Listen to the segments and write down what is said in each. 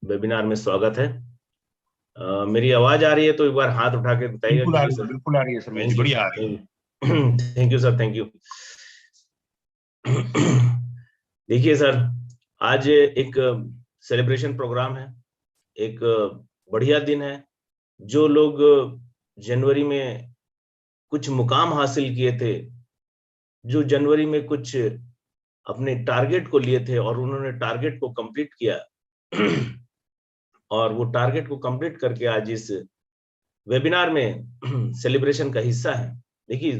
Webinar में स्वागत है। मेरी आवाज आ रही है तो एक बार हाथ उठा के बताइएगा बिल्कुल आ कि रही है, सर। बिल्कुल आ रही है सर, थैंक यू, बढ़िया आ रही है। Thank you sir, thank you. देखिए सर, आज एक सेलिब्रेशन प्रोग्राम है, एक बढ़िया दिन है। जो लोग जनवरी में कुछ मुकाम हासिल किए थे, जो जनवरी में कुछ अपने टारगेट को लिए थे और उन्होंने टारगेट को कंप्लीट किया और वो टारगेट को कंप्लीट करके आज इस वेबिनार में सेलिब्रेशन का हिस्सा है। देखिए,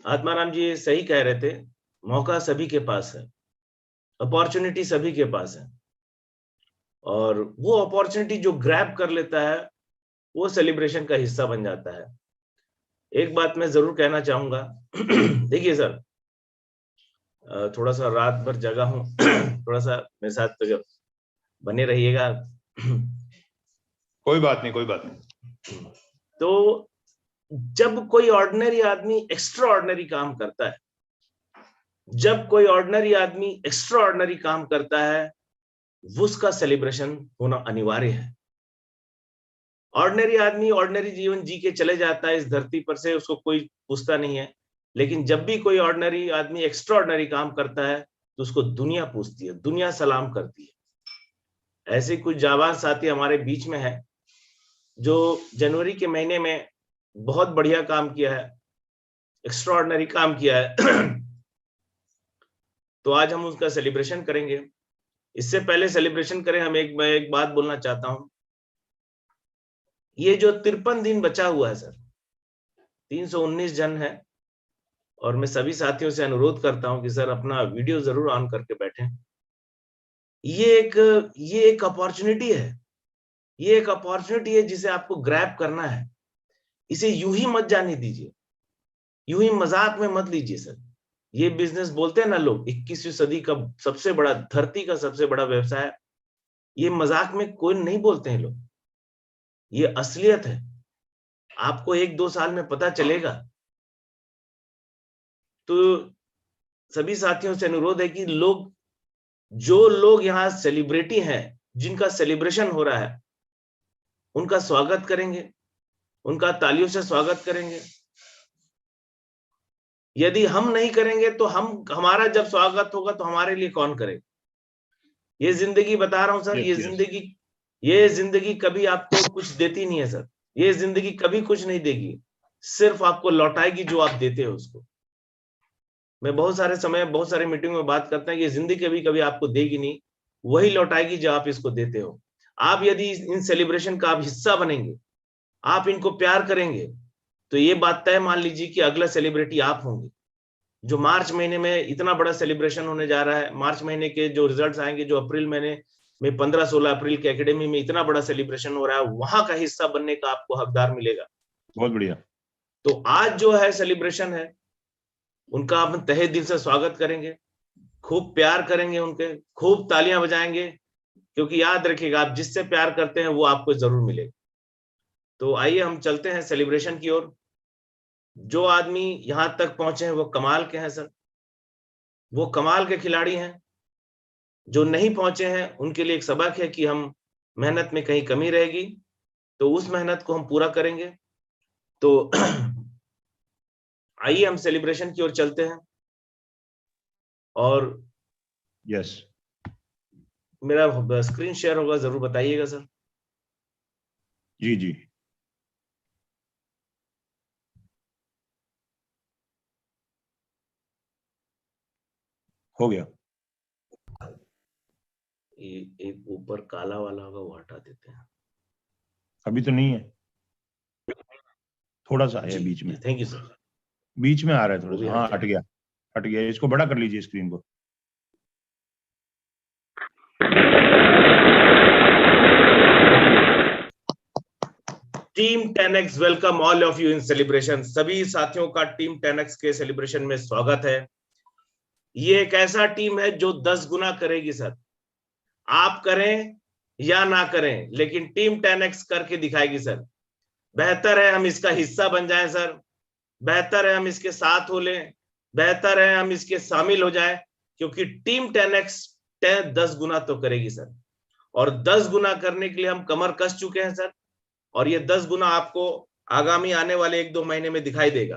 आत्माराम जी सही कह रहे थे, मौका सभी के पास है, अपॉर्चुनिटी सभी के पास है, और वो अपॉर्चुनिटी जो ग्रैब कर लेता है वो सेलिब्रेशन का हिस्सा बन जाता है। एक बात मैं जरूर कहना चाहूंगा। देखिए सर, थोड़ा सा रात भर जगा हूं, थोड़ा सा मेरे साथ बने रहिएगा। कोई बात नहीं, कोई बात नहीं। तो जब कोई ऑर्डिनरी आदमी एक्स्ट्रा ऑर्डिनरी काम करता है, जब कोई ऑर्डिनरी आदमी एक्स्ट्रा ऑर्डिनरी काम करता है, उसका सेलिब्रेशन होना अनिवार्य है। ऑर्डिनरी आदमी ऑर्डिनरी जीवन जी के चले जाता है इस धरती पर से, उसको कोई पूछता नहीं है। लेकिन जब भी कोई ऑर्डिनरी आदमी एक्स्ट्रा ऑर्डिनरी काम करता है तो उसको दुनिया पूछती है, दुनिया सलाम करती है। ऐसे कुछ जाबाज साथी हमारे बीच में है जो जनवरी के महीने में बहुत बढ़िया काम किया है, एक्स्ट्रा ऑर्डिनरी काम किया है। तो आज हम उसका सेलिब्रेशन करेंगे। इससे पहले सेलिब्रेशन करें, मैं एक बात बोलना चाहता हूं। ये जो 53 दिन बचा हुआ है सर, 319 जन है, और मैं सभी साथियों से अनुरोध करता हूं कि सर अपना वीडियो जरूर ऑन करके बैठें। ये एक अपॉर्चुनिटी है, ये एक अपॉर्चुनिटी है जिसे आपको ग्रैब करना है। इसे यूं ही मत जाने दीजिए, यूं ही मजाक में मत लीजिए सर। ये बिजनेस बोलते हैं ना लोग, 21वीं सदी का सबसे बड़ा, धरती का सबसे बड़ा व्यवसाय, ये मजाक में कोई नहीं बोलते हैं लोग, ये असलियत है। आपको 1-2 साल में पता चलेगा। तो सभी साथियों से अनुरोध है कि जो लोग यहाँ सेलिब्रिटी हैं, जिनका सेलिब्रेशन हो रहा है, उनका स्वागत करेंगे, उनका तालियों से स्वागत करेंगे। यदि हम नहीं करेंगे तो हमारा जब स्वागत होगा तो हमारे लिए कौन करेगा? ये जिंदगी बता रहा हूं सर, ये जिंदगी कभी आपको कुछ देती नहीं है सर। ये जिंदगी कभी कुछ नहीं देगी, सिर्फ आपको लौटाएगी जो आप देते हो उसको। मैं बहुत सारे मीटिंग में बात करता हूं कि जिंदगी कभी कभी आपको देगी नहीं, वही लौटाएगी जो आप इसको देते हो। आप यदि इन सेलिब्रेशन का आप हिस्सा बनेंगे, आप इनको प्यार करेंगे, तो ये बात तय मान लीजिए कि अगला सेलिब्रिटी आप होंगे। जो मार्च महीने में इतना बड़ा सेलिब्रेशन होने जा रहा है, मार्च महीने के जो रिजल्ट्स आएंगे, जो अप्रैल महीने में 15-16 अप्रैल के एकेडमी में इतना बड़ा सेलिब्रेशन हो रहा है, वहां का हिस्सा बनने का आपको हकदार मिलेगा। बहुत बढ़िया। तो आज जो है सेलिब्रेशन है, उनका आप तहे दिल से स्वागत करेंगे, खूब प्यार करेंगे, उनके खूब तालियां बजाएंगे, क्योंकि याद रखिएगा, आप जिससे प्यार करते हैं वो आपको जरूर मिलेगा। तो आइए हम चलते हैं सेलिब्रेशन की ओर। जो आदमी यहां तक पहुंचे हैं वो कमाल के हैं सर, वो कमाल के खिलाड़ी हैं। जो नहीं पहुंचे हैं उनके लिए एक सबक है कि हम मेहनत में कहीं कमी रहेगी, तो उस मेहनत को हम पूरा करेंगे। तो आइए हम सेलिब्रेशन की ओर चलते हैं। और यस, मेरा स्क्रीन शेयर होगा, जरूर बताइएगा सर। जी जी, हो गया। ये एक ऊपर काला वाला होगा, वो हटा देते हैं। अभी तो नहीं है, थोड़ा सा है बीच में, थैंक यू सर। बीच में आ रहा है थोड़ा वो भी सा। हट हाँ, हट जाए। गया, हट गया। इसको बड़ा कर लीजिए स्क्रीन को। Team 10x welcome all of you in celebration. सभी साथियों का टीम 10x के सेलिब्रेशन में स्वागत है। ये एक ऐसा टीम है जो 10 गुना करेगी सर। आप करें या ना करें, लेकिन टीम 10x करके दिखाएगी सर। बेहतर है हम इसका हिस्सा बन जाएं सर, बेहतर है हम इसके साथ हो लें, बेहतर है हम इसके शामिल हो जाएं, क्योंकि टीम 10x 10 गुना तो करेगी सर। और 10 गुना करने के लिए हम कमर कस चुके हैं सर, और ये 10 गुना आपको आगामी आने वाले 1-2 महीने में दिखाई देगा।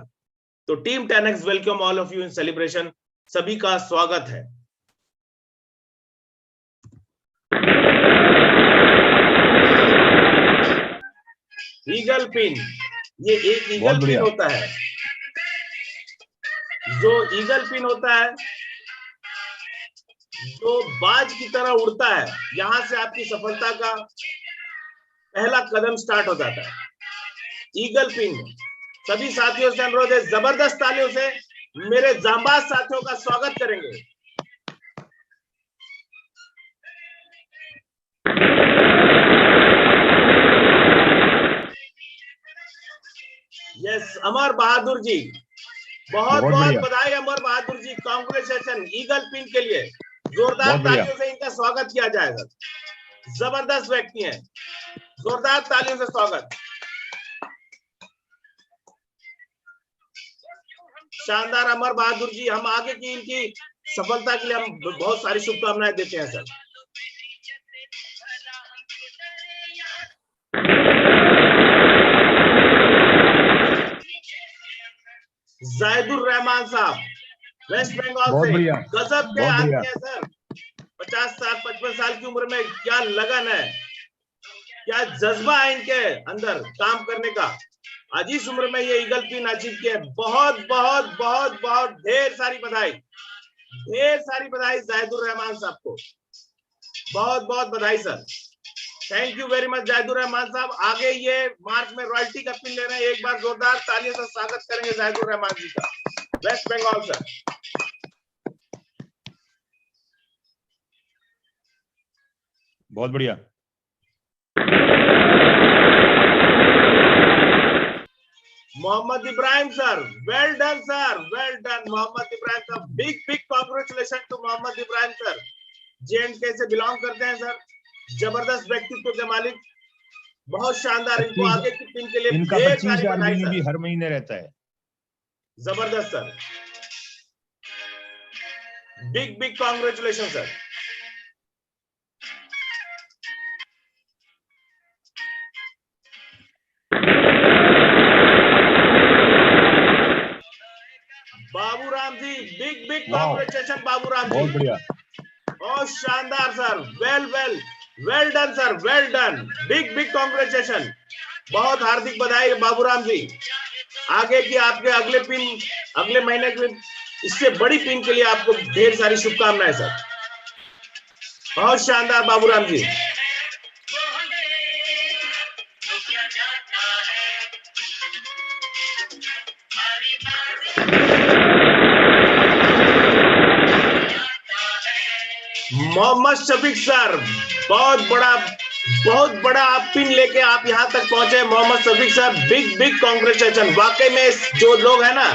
तो team 10X welcome all of you in celebration, सभी का स्वागत है। ईगल पिन, ये एक ईगल पिन होता है, जो ईगल पिन होता है जो बाज की तरह उड़ता है, यहां से आपकी सफलता का पहला कदम स्टार्ट हो जाता है। ईगल पिन, सभी साथियों से अनुरोध है, जबरदस्त तालियों से मेरे जांबाज साथियों का स्वागत करेंगे। यस, अमर बहादुर जी, बहुत बहुत बधाई Amar Bahadur ji, congratulation eagle pin के लिए। जोरदार तालियों से इनका स्वागत किया जाएगा। जबरदस्त व्यक्ति हैं, जोरदार तालियों से स्वागत। शानदार अमर बहादुर जी, हम आगे की इनकी सफलता के लिए हम बहुत सारी शुभकामनाएं देते हैं सर। जायदुर रहमान साहब, वेस्ट बंगाल से, गजब के आदमी है सर। 50 साल 55 साल की उम्र में क्या लगन है, क्या जज्बा है इनके अंदर काम करने का। आज इस उम्र में ये ईगल पिन अचीव किए, बहुत बहुत बहुत बहुत ढेर सारी बधाई, ढेर सारी बधाई जायदुर रहमान साहब को, बहुत बहुत बधाई sir. Thank you very much Zaidur Rahman साहब। आगे ये मार्च में रॉयल्टी का पिन ले रहे हैं, एक बार जोरदार तालियों से स्वागत करेंगे जायदुर रहमान जी का, वेस्ट बंगाल सर। बहुत बढ़िया। Mohammed Ibrahim sir, well done sir, well done Mohammed Ibrahim sir, big big congratulation to Mohammed Ibrahim sir. J&K से बिलोंग करते हैं सर, जबरदस्त व्यक्तित्व के मालिक, बहुत शानदार। इनको आगे की पिन के लिए इनका 25,000 भी हर महीने रहता है। जबरदस्त sir, big big congratulation sir. Baburam ji, big big congratulation Baburam ji, बहुत बढ़िया, बहुत शानदार sir, well done sir, well done, big big congratulation, बहुत हार्दिक बधाई बाबूराम जी। आगे की आपके अगले पिन, अगले महीने की इससे बड़ी पिन के लिए आपको ढेर सारी शुभकामनाएं सर, बहुत शानदार बाबूराम जी। मोहम्मद शफीक सर, बहुत बड़ा आप पिन लेके आप यहां तक पहुंचे Mohammed Shafiq sir, big big congratulation. वाकई में जो लोग हैं ना,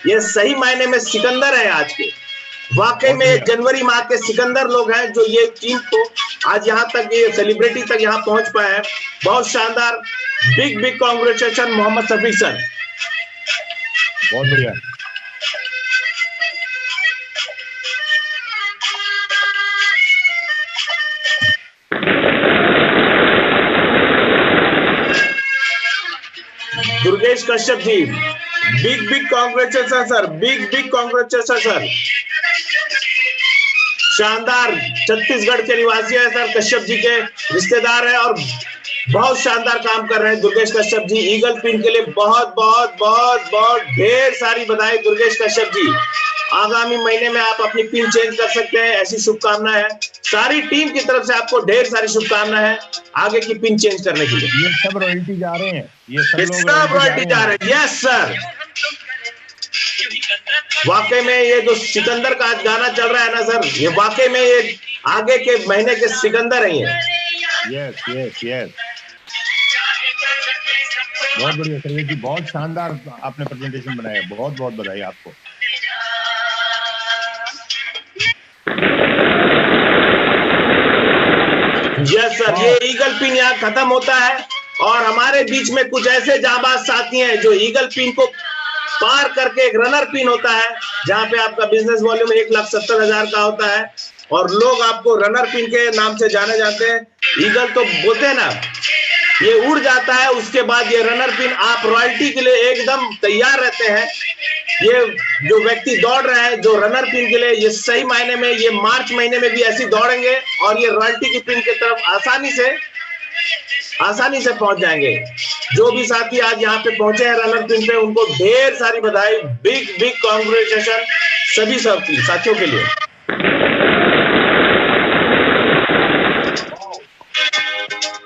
ये सही मायने में सिकंदर है आज के, वाकई में जनवरी माह के सिकंदर लोग हैं, जो ये टीम को आज यहां तक, ये सेलिब्रिटी तक यहां पहुंच पाए हैं। बहुत शानदार, big big congratulation Mohammad Shafiq sir, बहुत बढ़िया। Durgesh Kashyap ji, big big congratulation sir, big big congratulation sir, शानदार। छत्तीसगढ़ के निवासी है सर, कश्यप जी के रिश्तेदार है और बहुत शानदार काम कर रहे हैं दुर्गेश कश्यप जी। ईगल पिन के लिए बहुत बहुत बहुत बहुत ढेर सारी बधाई दुर्गेश कश्यप जी। आगामी महीने में आप अपनी पिन चेंज कर सकते हैं, ऐसी शुभकामना है। सारी टीम की तरफ से आपको ढेर सारी शुभकामना है आगे की पिन चेंज करने के लिए। ये सब रॉयल्टी जा रहे हैं, ये सब रॉयल्टी जा रहे हैं। यस सर, वाकई में ये जो सिकंदर का आज गाना चल रहा है ना सर, ये वाकई में ये आगे के महीने के सिकंदर ही है। यस यस यस, बहुत बढ़िया सर जी, बहुत शानदार आपने प्रेजेंटेशन बनाया, बहुत बहुत बधाई आपको। यस सर, ये ईगल पिन यहाँ खत्म होता है और हमारे बीच में कुछ ऐसे जाबाज साथी हैं जो ईगल पिन को पार करके एक रनर पिन होता है, जहां पे आपका बिजनेस वॉल्यूम 1,70,000 का होता है और लोग आपको रनर पिन के नाम से जाने जाते हैं। ईगल तो बोलते हैं ना, ये उड़ जाता है, उसके बाद ये रनर पिन, आप रॉयल्टी के लिए एकदम तैयार रहते हैं। ये जो व्यक्ति दौड़ रहे हैं जो रनर पिन के लिए, ये सही मायने में ये मार्च महीने में भी ऐसी दौड़ेंगे और ये रॉयल्टी की पिन की तरफ आसानी से पहुंच जाएंगे। जो भी साथी आज यहाँ पे पहुंचे हैं रनर पिन पे, उनको ढेर सारी बधाई, बिग बिग कांग्रेचुलेशन सभी साथियों के लिए।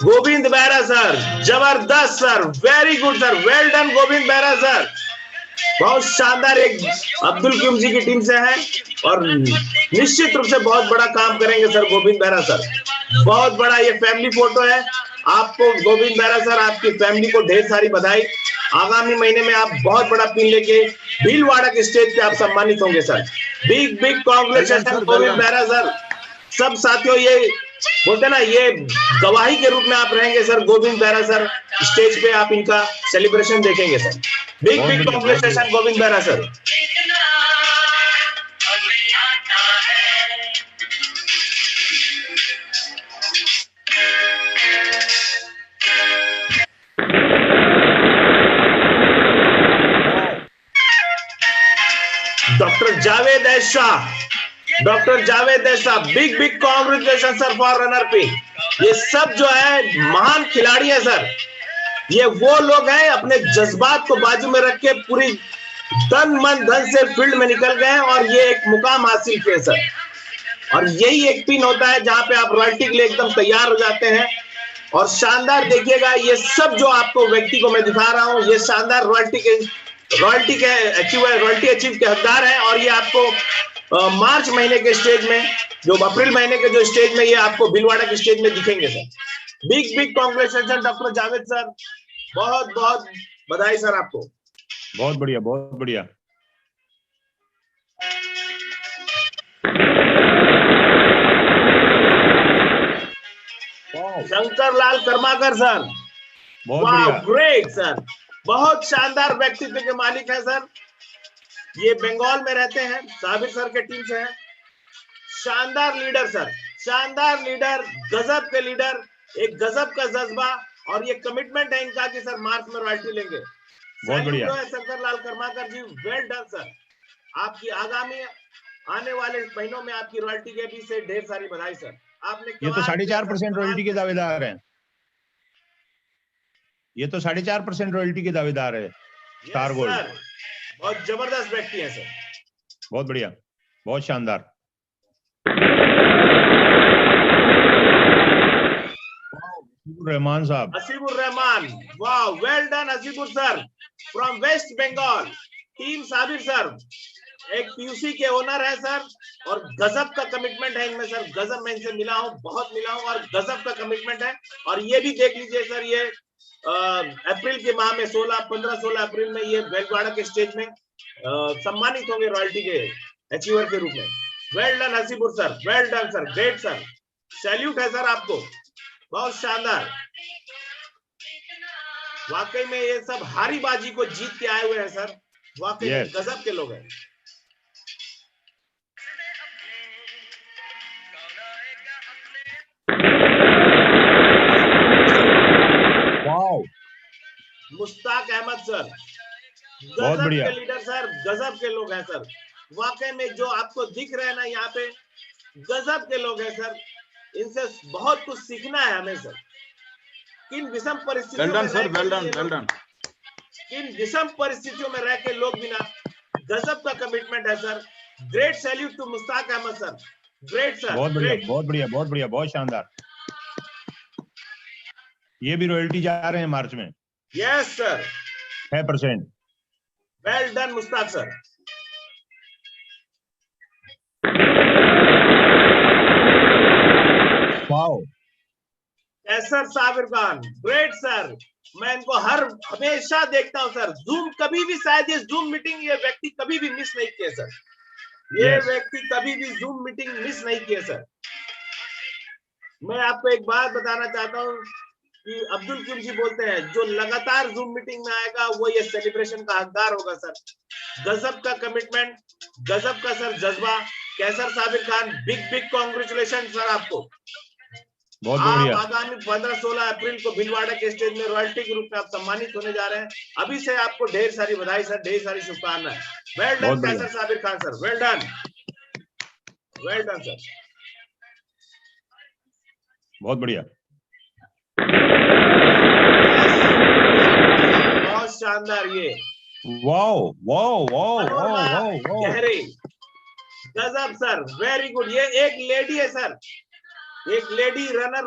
गोविंद बेहरा सर, जबरदस्त sir, very good sir, well done Govind Behera sir, बहुत शानदार। एक अब्दुल क्यूम जी की टीम से है और निश्चित रूप से बहुत बड़ा काम करेंगे सर गोविंद बेहरा सर, बहुत बड़ा। ये फैमिली फोटो है, आपको गोविंद बेहरा सर, आपकी फैमिली को ढेर सारी बधाई। आगामी महीने में आप बहुत बड़ा पिन लेके भीलवाड़ा के स्टेज पे आप सम्मानित होंगे sir. Big big congratulation Govind Behera sir. सब साथियों, ये बोलते ना, ये गवाही के रूप में आप रहेंगे sir Govind Behera sir, stage पे आप इनका सेलिब्रेशन देखेंगे sir. Big big congratulation Govind Behera sir. Doctor Javed Shah, big big congratulation sir for runner pin. ये सब जो है महान खिलाड़ी है सर, ये वो लोग हैं अपने जज्बात को बाजू में रख के पूरी तन मन धन से फील्ड में निकल गए हैं और ये एक मुकाम हासिल किए सर। और यही एक पिन होता है जहां पे आप रॉयल्टी के लिए एकदम तैयार हो जाते हैं। और शानदार देखिएगा, ये सब जो आपको व्यक्ति को मैं दिखा रहा हूं, ये शानदार रॉयल्टी अचीव के हकदार हैं। और ये आपको मार्च महीने के स्टेज में, जो अप्रैल महीने के जो स्टेज में, ये आपको भीलवाड़ा के स्टेज में दिखेंगे sir. Big big congratulation doctor Javed sir, बहुत बहुत बधाई सर आपको। बहुत बढ़िया, बहुत बढ़िया। शंकर लाल कर्माकर सर, वाह ग्रेट सर, बहुत शानदार व्यक्तित्व के मालिक है सर। ये बंगाल में रहते हैं, साबिर सर के टीम से हैं। शानदार लीडर सर, शानदार लीडर, गजब के लीडर, एक गजब का जज्बा और ये कमिटमेंट है इनका कि सर मार्च में रॉयल्टी लेंगे। बहुत बढ़िया शंकर लाल कर्माकर जी, वेल डन सर। आपकी आगामी आने वाले महीनों में आपकी रॉयल्टी के भी से ढेर सारी बधाई सर। आपने ये तो 4.5% रॉयल्टी के दावेदार हैं, ये तो 4.5% रॉयल्टी के दावेदार है स्टार गोल्ड। बहुत जबरदस्त व्यक्ति है सर, बहुत बढ़िया, बहुत शानदार। रहमान साहब, हसीबुर रहमान, वाह well done Haseebur sir, from West Bengal, team Sabir sir, एक पीयूसी के ओनर है सर और गजब का कमिटमेंट है इनमें सर। गजब, मैं इनसे मिला हूं, बहुत मिला हूं और गजब का कमिटमेंट है। और ये भी देख लीजिए सर, ये अप्रैल के माह में 15-16 अप्रैल में ये भीलवाड़ा के स्टेज में सम्मानित होंगे रॉयल्टी के अचीवर के रूप में। Well done Haseebur sir, well done sir, great sir, salute है सर आपको, बहुत शानदार। वाकई में ये सब हारी बाजी को जीत के आए हुए हैं सर, वाकई में गजब के लोग हैं। मुश्ताक अहमद सर, गजब के लीडर सर, गजब के लोग हैं सर। वाकई में जो आपको दिख रहे हैं ना यहाँ पे, गजब के लोग हैं सर। इनसे बहुत कुछ सीखना है हमें सर। किन विषम परिस्थितियों में रह के लोग बिना, गजब का कमिटमेंट है sir. Great salute to Mushtaq Ahmed sir, great sir, बहुत बढ़िया, बहुत बढ़िया, बहुत बढ़िया, बहुत शानदार। ये भी रॉयल्टी जा रहे हैं मार्च में। Yes sir, 6%। Well done Mushtaq sir. Wow, Qaiser Sabir Khan, great sir. मैं इनको हमेशा देखता हूं सर, जूम कभी भी, शायद ये जूम मीटिंग ये व्यक्ति कभी भी मिस नहीं किए सर, ये व्यक्ति कभी भी जूम मीटिंग मिस नहीं किए सर। मैं आपको एक बात बताना चाहता हूं कि अब्दुल क्यूम जी बोलते हैं, जो लगातार जूम मीटिंग में आएगा वो ये सेलिब्रेशन का हकदार होगा सर। गजब का कमिटमेंट, गजब का सर जज्बा। Qaiser Sabir Khan, big big congratulation sir आपको। बहुत आप बढ़िया। आगामी 15-16 अप्रैल को भीलवाड़ा के स्टेज में रॉयल्टी के रूप में आप सम्मानित होने जा रहे हैं। अभी से आपको ढेर सारी बधाई सर, ढेर सारी शुभकामनाएं। Well done Qaiser Sabir Khan sir, well done sir, बहुत बढ़िया। बहुत शानदार। ये wow wow wow wow wow wow, गहरी, गजब सर, वेरी गुड। ये एक लेडी है सर, एक लेडी रनर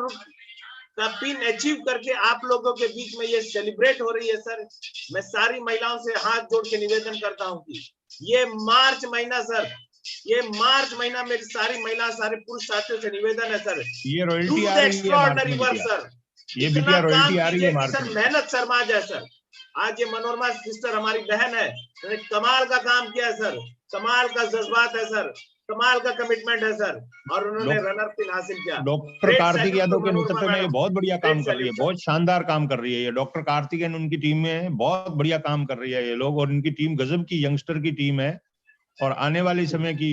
का पिन अचीव करके आप लोगों के बीच में ये सेलिब्रेट हो रही है सर। मैं सारी महिलाओं से हाथ जोड़ के निवेदन करता हूं कि ये मार्च महीना सर, ये मार्च महीना मेरी सारी महिला, सारे पुरुष साथियों से निवेदन है सर, ये रॉयल्टी आ रही है एक्स्ट्राऑर्डिनरी वर्क सर। ये बिटिया रॉयल्टी आ रही है सर, मेहनत शर्मा जाए सर। आज ये मनोरमा सिस्टर हमारी बहन है, कमाल का काम किया है सर, कमाल का जज्बात है सर, कमाल का कमिटमेंट है सर, और उन्होंने रनर पिन हासिल किया। डॉक्टर कार्तिक यादव के नेतृत्व में ये बहुत बढ़िया काम कर रही है, बहुत शानदार काम कर रही है ये। डॉक्टर कार्तिकेयन उनकी टीम में बहुत बढ़िया काम कर रही है ये लोग, और इनकी टीम गजब की यंगस्टर की टीम है, और आने वाले समय की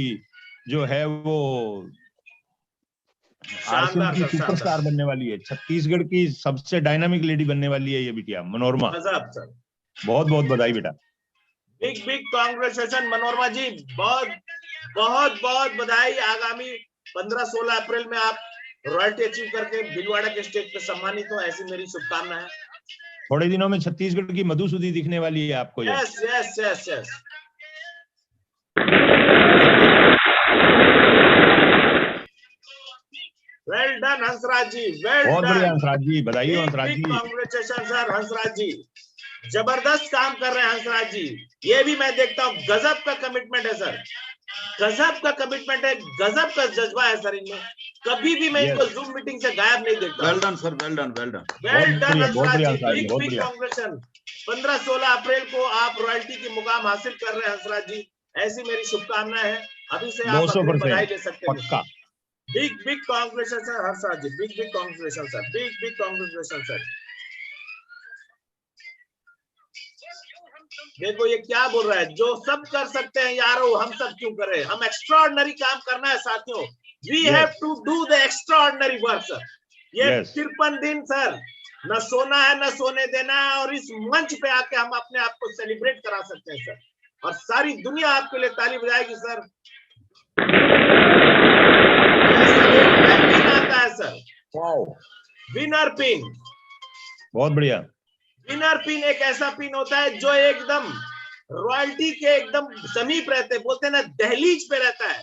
जो है वो आरसीएम की सुपरस्टार बनने वाली है। छत्तीसगढ़ की सबसे डायनामिक लेडी बनने वाली है ये बिटिया मनोरमा। बहुत बहुत बधाई बेटा। बिग बिग कांग्रेचुलेशन मनोरमा जी, बहुत बहुत बहुत बधाई। आगामी 15-16 अप्रैल में आप रॉयल्टी अचीव करके भीलवाड़ा के स्टेज पे सम्मानित हो, ऐसी मेरी शुभकामना है। थोड़े दिनों में छत्तीसगढ़ की मधुसूदनी दिखने वाली है आपको। Yes yes yes yes, well done Hansraj ji, well done. बहुत बढ़िया हंसराज जी, बधाई हो हंसराज जी। कांग्रेचुलेशन सर हंसराज जी, जबरदस्त काम कर रहे हैं हंसराज जी। ये भी मैं देखता हूँ, गजब का कमिटमेंट है सर, गजब का कमिटमेंट है, गजब का जज्बा है सर इनमें। कभी भी मैं इनको जूम मीटिंग से गायब नहीं देखता। Well done sir, well done, well done, well done Hansraj ji, big big congratulation. 15-16 अप्रैल को आप रॉयल्टी की मुकाम हासिल कर रहे हैं हंसराज जी, ऐसी मेरी शुभकामनाएं हैं। अभी से आप अपनी बधाई ले सकते हैं। पक्का। Big big congratulation sir Hansraj ji, big big congratulation sir, big big congratulation sir. देखो ये क्या बोल रहा है, जो सब कर सकते हैं यारो हम सब क्यों करें, हम एक्स्ट्राऑर्डिनरी काम करना है साथियों। We have to do the extraordinary work sir. ये 53 दिन सर, न सोना है न सोने देना है, और इस मंच पे आके हम अपने आप को सेलिब्रेट करा सकते हैं सर, और सारी दुनिया आपके लिए ताली बजाएगी सर। पिन आता है सर, विनर पिन, बहुत बढ़िया। विनर पिन एक ऐसा पिन होता है जो एकदम रॉयल्टी के एकदम समीप रहते, बोलते हैं ना दहलीज पे रहता है।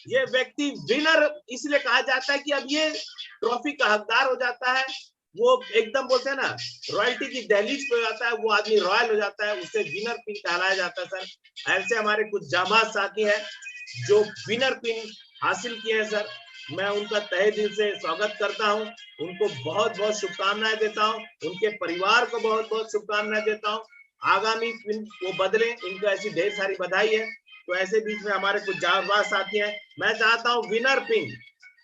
ये व्यक्ति विनर इसलिए कहा जाता है कि अब ये ट्रॉफी का हकदार हो जाता है, वो एकदम बोलते हैं ना रॉयल्टी की दहलीज पे हो जाता है, वो आदमी रॉयल हो जाता है, उसे विनर पिन कहलाया जाता है सर। ऐसे हमारे कुछ जाबाज साथी हैं जो विनर पिन हासिल किए हैं सर, मैं उनका तहे दिल से स्वागत करता हूं, उनको बहुत बहुत शुभकामनाएं देता हूं, उनके परिवार को बहुत बहुत शुभकामनाएं देता हूं। आगामी पिन वो बदले, इनको ऐसी ढेर सारी बधाई है। तो ऐसे बीच में हमारे कुछ जाबाज साथी हैं, मैं चाहता हूं विनर पिन,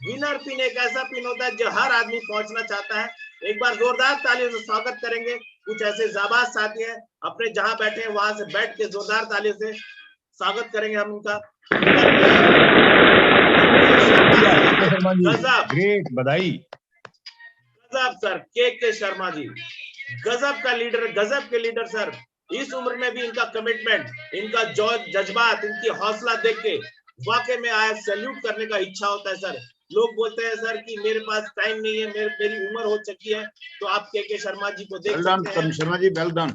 विनर पिन एक ऐसा पिन होता है जो हर आदमी पहुंचना चाहता है। एक बार जोरदार तालियों से स्वागत करेंगे, कुछ ऐसे जाबाज साथी हैं, अपने जहां बैठे हैं वहां से बैठ के जोरदार तालियों से स्वागत करेंगे हम उनका। ग्रेट, बधाई। गजब सर, के शर्मा जी, गजब का लीडर, गजब के लीडर सर। इस उम्र में भी इनका कमिटमेंट, इनका जज्बात, इनकी हौसला देख के वाकई में आया सैल्यूट करने का इच्छा होता है सर। लोग बोलते हैं सर कि मेरे पास टाइम नहीं है, मेरी उम्र हो चुकी है, तो आप के शर्मा जी को देख सकते हैं। Sharma ji well done,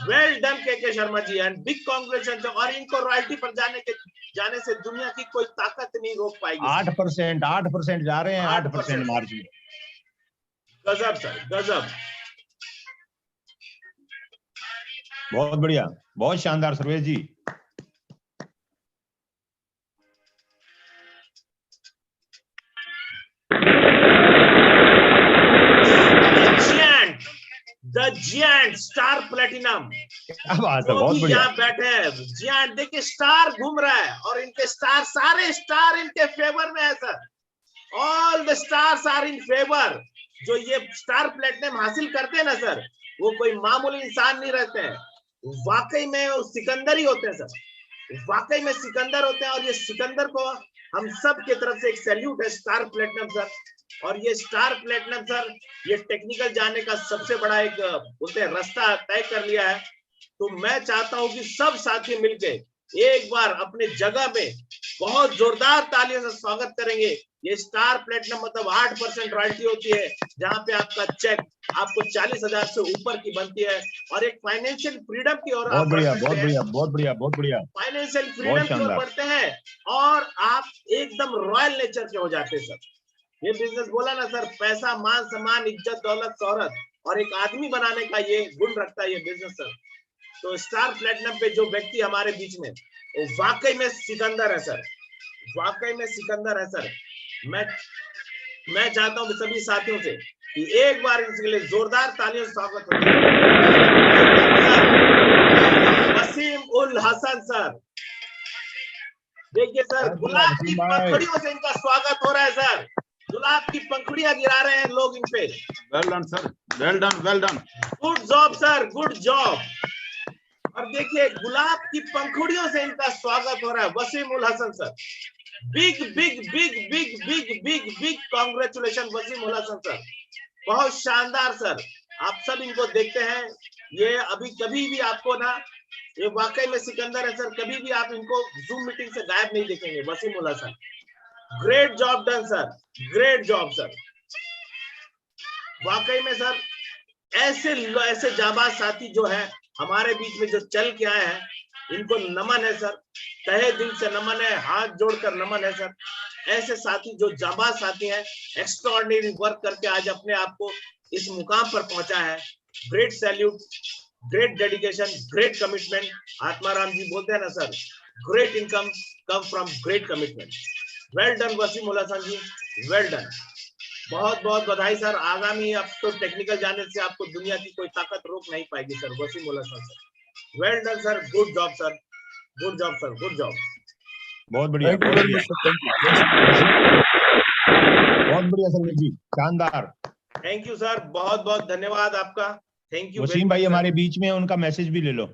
well done के Sharma ji, and big congratulation. और इनको रॉयल्टी पर जाने से दुनिया की कोई ताकत नहीं रोक पाएगी। 8% जा रहे हैं, 8% मार्च में। गजब सर, गजब, बहुत बढ़िया, बहुत शानदार सर्वेश जी। द जियांट स्टार प्लेटिनम, क्या बात है, बहुत बढ़िया। यहाँ बैठे हैं जियांट, देखिए स्टार घूम रहा है, और इनके स्टार, सारे स्टार इनके फेवर में है sir. All the stars are in favour. जो ये स्टार प्लेटिनम हासिल करते हैं ना सर, वो कोई मामूली इंसान नहीं रहते हैं, वाकई में सिकंदर ही होते हैं सर, वाकई में सिकंदर होते हैं। और ये सिकंदर को हम सब की तरफ से एक सैल्यूट है स्टार प्लेटिनम सर। और ये स्टार प्लेटिनम सर, ये टेक्निकल जाने का सबसे बड़ा एक बोलते हैं रास्ता तय कर लिया है। तो मैं चाहता हूं कि सब साथी मिलके एक बार अपने जगह में बहुत जोरदार तालियों से स्वागत करेंगे। ये स्टार प्लेटिनम मतलब 8% रॉयल्टी होती है, जहां पे आपका चेक आपको 40,000 से ऊपर की बनती है और एक फाइनेंशियल फ्रीडम की ओर बहुत आप बढ़िया, बढ़ बहुत सकते हैं। बढ़िया, बहुत बढ़िया, बहुत बढ़िया, फाइनेंशियल फ्रीडम बहुत की ओर शानदार। बढ़ते हैं और आप एकदम रॉयल नेचर के हो जाते हैं सर। ये बिजनेस बोला ना सर, पैसा, मान सम्मान, इज्जत, दौलत, शोहरत और एक आदमी बनाने का ये गुण रखता है ये बिजनेस सर। तो स्टार प्लेटिनम पे जो व्यक्ति हमारे बीच में, वो वाकई में सिकंदर है सर, वाकई में सिकंदर है सर। मैं चाहता हूं सभी साथियों से कि एक बार इसके लिए जोरदार तालियों से स्वागत हो। वसीम उल हसन सर, देखिए सर, गुलाब की पंखुड़ियों से इनका स्वागत हो रहा है सर। गुलाब की पंखुड़ियां गिरा रहे हैं लोग इन पे। Well done sir, well done, well done, good job sir, good job. और देखिए गुलाब की पंखुड़ियों से इनका स्वागत हो रहा है Waseem ul Hasan sir. Big big big big big big big congratulation Waseem ul Hasan sir, बहुत शानदार सर। आप सब इनको देखते हैं, ये अभी कभी भी आपको ना, ये वाकई में सिकंदर है सर, कभी भी आप इनको जूम मीटिंग से गायब नहीं देखेंगे। Waseem ul Hasan, great job done sir, great job sir. वाकई में सर ऐसे जाबाज साथी जो है हमारे बीच में जो चल के आए हैं, इनको नमन है सर, तहे दिल से नमन है, हाथ जोड़कर नमन है सर। ऐसे साथी जो जाबाज साथी हैं, एक्स्ट्राऑर्डिनरी वर्क करके आज अपने आप को इस मुकाम पर पहुंचा है। Great salute, great dedication, great commitment. Atmaram ji बोलते हैं ना sir, great income come from great commitment. Well done Waseem ul Hasan ji, well done. बहुत बहुत बधाई सर। आगामी अब तो टेक्निकल जाने से आपको दुनिया की कोई ताकत रोक नहीं पाएगी sir, Waseem ul Hasan sir. Well done sir, good job sir, good job sir, good job. बहुत बढ़िया, बहुत बढ़िया, बहुत बढ़िया संजय जी, शानदार। थैंक यू सर, बहुत बहुत धन्यवाद आपका, थैंक यू। वसीम भाई हमारे बीच में, उनका मैसेज भी ले लो।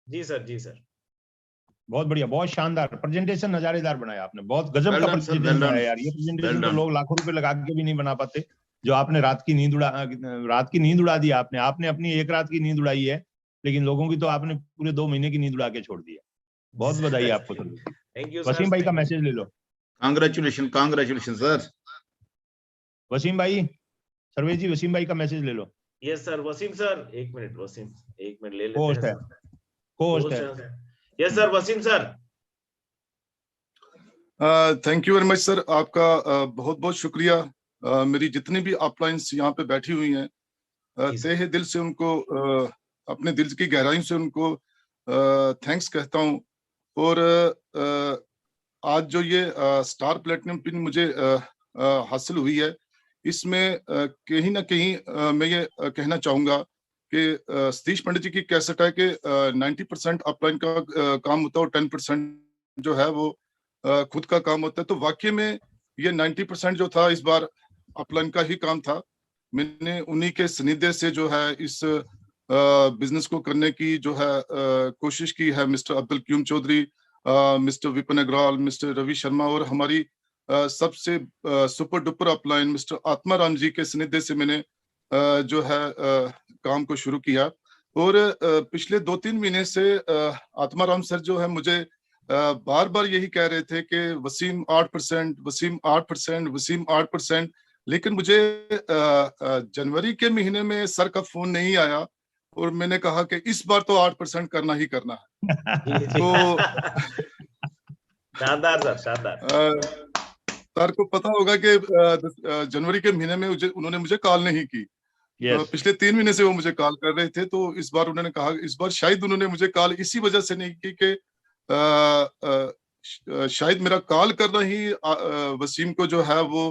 जी सर, जी सर, बहुत बढ़िया, बहुत शानदार प्रेजेंटेशन, नजारेदार बनाया आपने, बहुत गजब का प्रेजेंटेशन बनाया यार। ये प्रेजेंटेशन तो लोग लाखों रुपए लगा के भी नहीं बना पाते। जो आपने रात की नींद उड़ा दी आपने अपनी एक रात की नींद उड़ाई है, लेकिन लोगों की तो आपने पूरे 2 महीने की नींद उड़ा के छोड़ दिया। बहुत बधाई आपको सर। Thank you. वसीम भाई का मैसेज ले लो। Congratulation, congratulation sir. वसीम भाई, सर्वेश जी, वसीम भाई का मैसेज ले लो। यस सर, वसीम सर, एक मिनट वसीम, एक मिनट ले लेते होस्ट हैं है, होस्ट है। Yes sir, Waseem sir. Thank you very much sir, आपका बहुत बहुत शुक्रिया। मेरी जितनी भी अपलाइंस यहाँ पे बैठी हुई हैं, तहे दिल से उनको, अपने दिल की गहराई से उनको थैंक्स कहता हूँ। और आज जो ये स्टार प्लेटिनम पिन मुझे हासिल हुई है, इसमें कहीं ना कहीं मैं ये कहना चाहूँगा कि सतीश पंडित जी की कैसेट है कि 90% अपलाइन का काम होता है और 10% जो है वो खुद का काम होता है। तो वाकई में ये 90% जो था इस बार अपलाइन का ही काम था। मैंने उन्हीं के सानिध्य से जो है इस बिजनेस को करने की जो है कोशिश की है। Mister Abdul Qayyum Chaudhary, mister Vipin Agarwal, mister Ravi Sharma और हमारी सबसे super duper upline mister Atmaram ji के सानिध्य से मैंने जो है काम को शुरू किया। और पिछले 2-3 महीने से आत्माराम सर जो है मुझे बार बार यही कह रहे थे कि वसीम 8%, वसीम 8%, वसीम 8%, लेकिन मुझे जनवरी के महीने में सर का फोन नहीं आया और मैंने कहा कि इस बार तो 8% करना ही करना है। तो शानदार सर, शानदार। सर को पता होगा कि जनवरी के महीने में उन्होंने मुझे कॉल नहीं की। पिछले 3 महीने से वो मुझे कॉल कर रहे थे। तो इस बार उन्होंने कहा, इस बार शायद उन्होंने मुझे कॉल इसी वजह से नहीं की कि शायद मेरा कॉल करना ही वसीम को जो है वो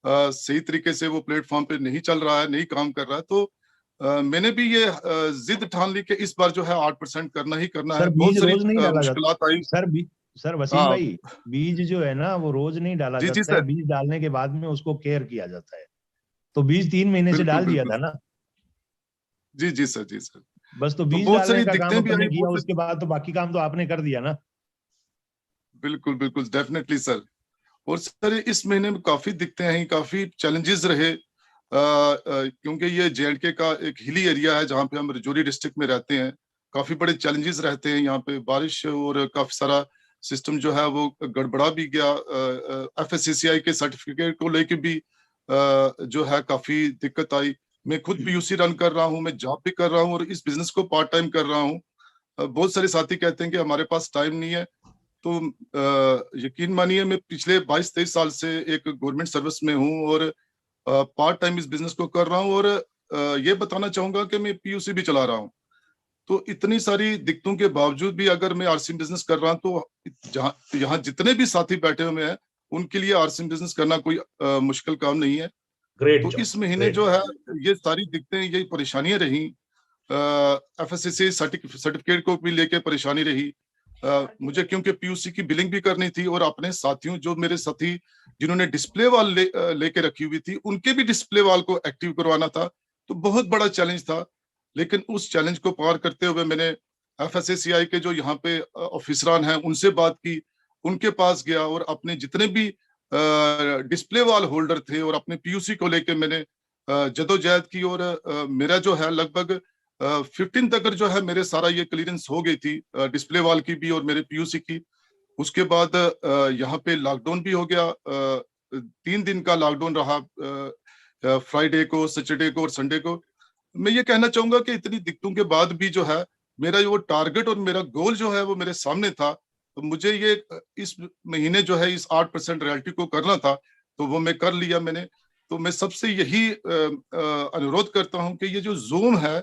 सही तरीके से वो प्लेटफॉर्म पे नहीं चल रहा है, नहीं काम कर रहा है। तो मैंने भी ये जिद ठान ली कि इस बार जो है 8% करना ही करना है। बहुत सारी मुश्किलात आई सर वसीम भाई, बीज जो है ना वो रोज नहीं डाला जाता है। बीज डालने के बाद में उसको केयर किया जाता है। तो बीज 3 महीने से डाल दिया था ना। जी जी सर, जी सर। बस तो बीज डालने का काम आपने किया, उसके बाद तो बाकी काम तो आपने कर दिया ना। बिल्कुल बिल्कुल, डेफिनेटली सर। और सर इस महीने में काफी दिक्कतें हैं, काफी चैलेंजेस रहे, क्योंकि ये JNK का एक हिली एरिया है जहाँ पे हम राजौरी डिस्ट्रिक्ट में रहते हैं। काफी बड़े चैलेंजेस रहते हैं यहाँ पे, बारिश और काफी सारा सिस्टम जो है वो गड़बड़ा भी गया। FSCCI के सर्टिफिकेट को लेके भी जो है काफी दिक्कत आई। मैं खुद PUC रन कर रहा हूँ, मैं जॉब भी कर रहा हूँ और इस बिजनेस को पार्ट टाइम कर रहा हूँ। बहुत सारे साथी कहते हैं कि हमारे पास टाइम नहीं है, तो यकीन मानिए मैं पिछले 22-23 साल से एक गवर्नमेंट सर्विस में हूँ और पार्ट टाइम इस बिजनेस को कर रहा हूँ। और ये बताना चाहूंगा कि मैं PUC भी चला रहा हूँ। तो इतनी सारी दिक्कतों के बावजूद भी अगर मैं RCM बिजनेस कर रहा हूँ, तो यहाँ जितने भी साथी बैठे हुए हैं उनके लिए RCM बिजनेस करना कोई मुश्किल काम नहीं है। तो इस महीने जो है ये सारी दिक्कतें, ये परेशानियां रही, FSCCI सर्टिफिकेट को भी लेके परेशानी रही मुझे, क्योंकि PUC की बिलिंग भी करनी थी और अपने साथियों, जो मेरे साथी जिन्होंने डिस्प्ले वाल लेके रखी हुई थी, उनके भी डिस्प्ले वाल को एक्टिव करवाना था। तो बहुत बड़ा चैलेंज था, लेकिन उस चैलेंज को पार करते हुए मैंने FSCCI के जो यहाँ पे ऑफिसरान हैं उनसे बात की, उनके पास गया और अपने जितने भी डिस्प्ले वाल होल्डर थे और अपने PUC को लेके मैंने जदोजहद की और मेरा जो है लगभग 15 तक जो है मेरे सारा ये क्लियरेंस हो गई थी, डिस्प्ले वाल की भी और मेरे PUC की। उसके बाद यहाँ पे लॉकडाउन भी हो गया, 3 दिन का लॉकडाउन रहा, फ्राइडे को, सैटरडे को और संडे को। मैं ये कहना चाहूंगा कि इतनी दिक्कतों के बाद भी जो है मेरा वो टारगेट और मेरा गोल जो है वो मेरे सामने था। तो मुझे ये इस महीने जो है इस 8% रॉयल्टी को करना था, तो वो मैं कर लिया मैंने। तो मैं सबसे यही अनुरोध करता हूं कि ये जो Zoom है,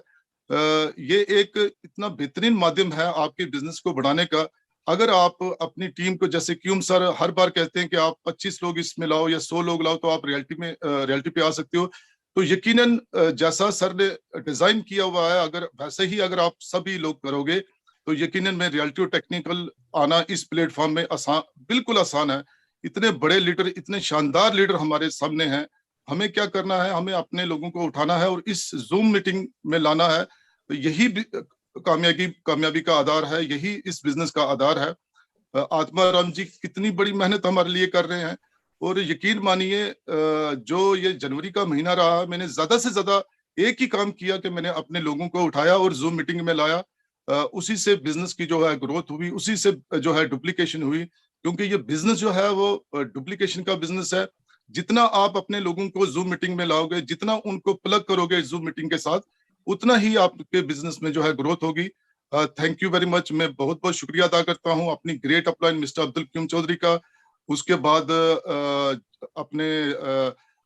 ये एक इतना बेहतरीन माध्यम है आपके बिजनेस को बढ़ाने का। अगर आप अपनी टीम को, जैसे क्यूम सर हर बार कहते हैं कि आप 25 लोग इसमें लाओ या 100 लोग लाओ तो आप रियलिटी पे आ सकते हो, तो यकीनन जैसा सर ने डिजाइन किया हुआ है, अगर वैसे ही अगर आप सभी लोग करोगे तो यकीनन में रियलिटी और टेक्निकल आना इस प्लेटफॉर्म में आसान, बिल्कुल आसान है। इतने बड़े लीडर, इतने शानदार लीडर हमारे सामने हैं। हमें क्या करना है, हमें अपने लोगों को उठाना है और इस Zoom मीटिंग में लाना है। तो यही कामयाबी का आधार है, यही इस बिजनेस का आधार है। आत्मा राम जी कितनी बड़ी मेहनत हमारे लिए कर रहे हैं और यकीन मानिए जो ये जनवरी का महीना रहा, मैंने ज्यादा से ज्यादा एक ही काम किया कि मैंने अपने लोगों को उठाया और Zoom मीटिंग में लाया। उसी से बिजनेस की जो है ग्रोथ हुई, उसी से जो है डुप्लीकेशन हुई, क्योंकि ये बिजनेस जो है वो डुप्लीकेशन का बिजनेस है। जितना आप अपने लोगों को Zoom मीटिंग में लाओगे, जितना उनको प्लग करोगे Zoom मीटिंग के साथ, उतना ही आपके बिजनेस में जो है ग्रोथ होगी। Thank you very much. मैं बहुत बहुत शुक्रिया अदा करता हूं अपनी great upline mister Abdul Qayyum Chaudhary का, उसके बाद अपने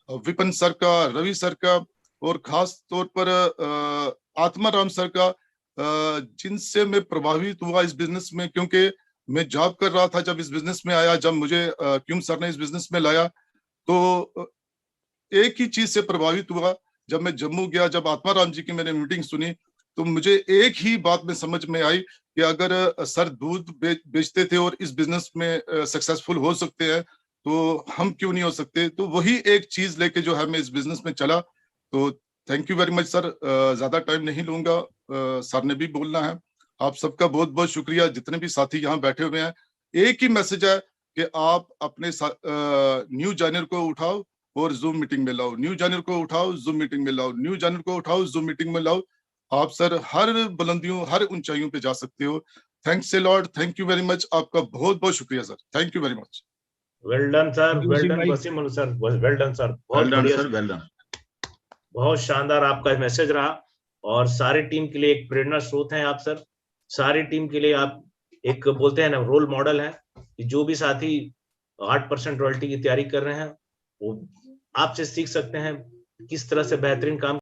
विपिन सर का, रवि सर का, और खास तौर पर आत्मा राम सर का, जिनसे मैं प्रभावित हुआ इस बिजनेस में, क्योंकि मैं जॉब कर रहा था जब इस बिजनेस में आया। जब मुझे क्यूम सर ने इस बिजनेस में लाया तो एक ही चीज से प्रभावित हुआ। जब मैं जम्मू गया, जब आत्मा राम जी की मैंने मीटिंग सुनी, तो मुझे एक ही बात में समझ में आई कि अगर सर दूध बेचते थे और इस बिजनेस में सक्सेसफुल हो सकते हैं तो हम क्यों नहीं हो सकते। तो वही एक चीज लेके जो है मैं इस बिजनेस में चला। तो thank you very much sir. ज्यादा टाइम नहीं लूंगा, सर ने भी बोलना है। आप सबका बहुत बहुत शुक्रिया, जितने भी साथी यहाँ बैठे हुए हैं। एक ही मैसेज है कि आप अपने न्यू जॉइनर को उठाओ और Zoom मीटिंग में लाओ, न्यू जॉइनर को उठाओ Zoom मीटिंग में लाओ, न्यू जॉइनर को उठाओ Zoom मीटिंग में लाओ। आप सर हर बुलंदियों, हर ऊंचाइयों पे जा सकते हो। Thanks a lot, thank you very much. आपका बहुत बहुत शुक्रिया sir, thank you very much. Well done sir, well done Waseem Ali sir, well done sir, बहुत बढ़िया सर, वेल डन, बहुत शानदार आपका मैसेज रहा और सारी टीम के लिए एक प्रेरणा स्रोत है आप सर। सारी टीम के लिए आप एक बोलते हैं ना रोल मॉडल है कि जो भी साथी 8% रॉयल्टी की तैयारी कर रहे हैं वो आपसे सीख सकते हैं किस तरह से बेहतरीन काम